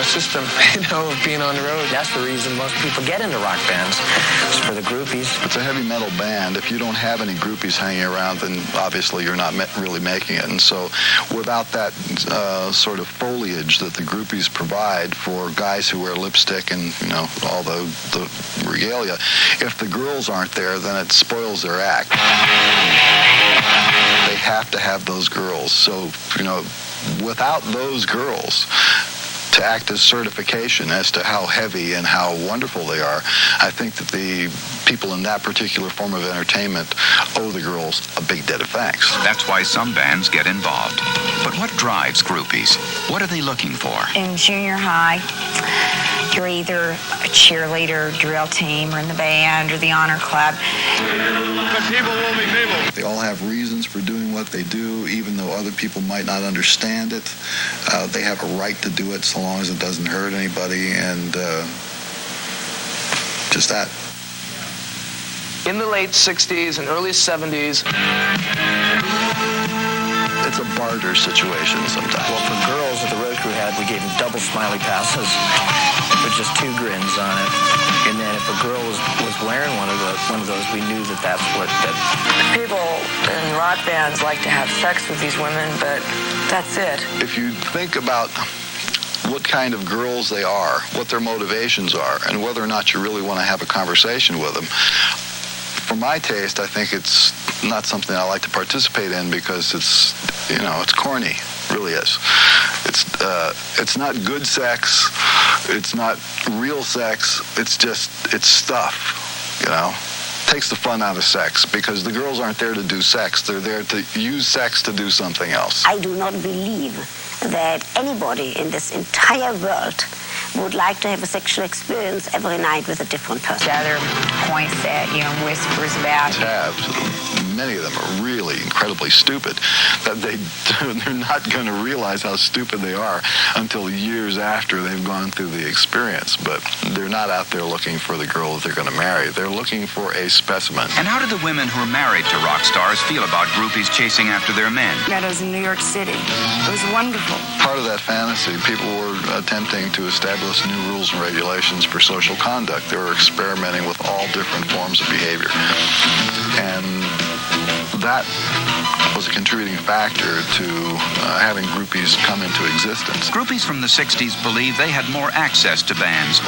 system, of being on the road. That's the reason most people get into rock bands, is for the groupies. It's a heavy metal band. If you don't have any groupies hanging around, then obviously you're not really making it. And so without that sort of foliage that the groupies provide for guys who wear lipstick and, all the regalia, if the girls aren't there, then it spoils their act. They have to have those girls. So, without those girls to act as certification as to how heavy and how wonderful they are, I think that the people in that particular form of entertainment owe the girls a big debt of thanks. That's why some bands get involved. But what drives groupies? What are they looking for? In junior high, you're either a cheerleader, drill team, or in the band, or the honor club. The people will be people. They all have reasons for doing what they do, even though other people might not understand it. They have a right to do it so long as it doesn't hurt anybody, and just that. In the late 60s and early 70s, it's a barter situation sometimes. Well, for girls that the road crew had, we gave them double smiley passes with just 2 grins on it. And then if a girl was wearing one of those, we knew that's what. People in rock bands like to have sex with these women, but that's it. If you think about what kind of girls they are, what their motivations are, and whether or not you really want to have a conversation with them, for my taste, I think it's not something I like to participate in because it's corny. It really is. It's not good sex. It's not real sex. It's stuff, Takes the fun out of sex because the girls aren't there to do sex. They're there to use sex to do something else. I do not believe that anybody in this entire world would like to have a sexual experience every night with a different person. The other points that, whispers about. Many of them are really incredibly stupid, that they're not going to realize how stupid they are until years after they've gone through the experience. But they're not out there looking for the girl that they're going to marry. They're looking for a specimen. And how do the women who are married to rock stars feel about groupies chasing after their men? Meadows in New York City. It was wonderful. Part of that fantasy, people were attempting to establish new rules and regulations for social conduct. They were experimenting with all different forms of behavior. And that was a contributing factor to having groupies come into existence. Groupies from the 60s believe they had more access to bands.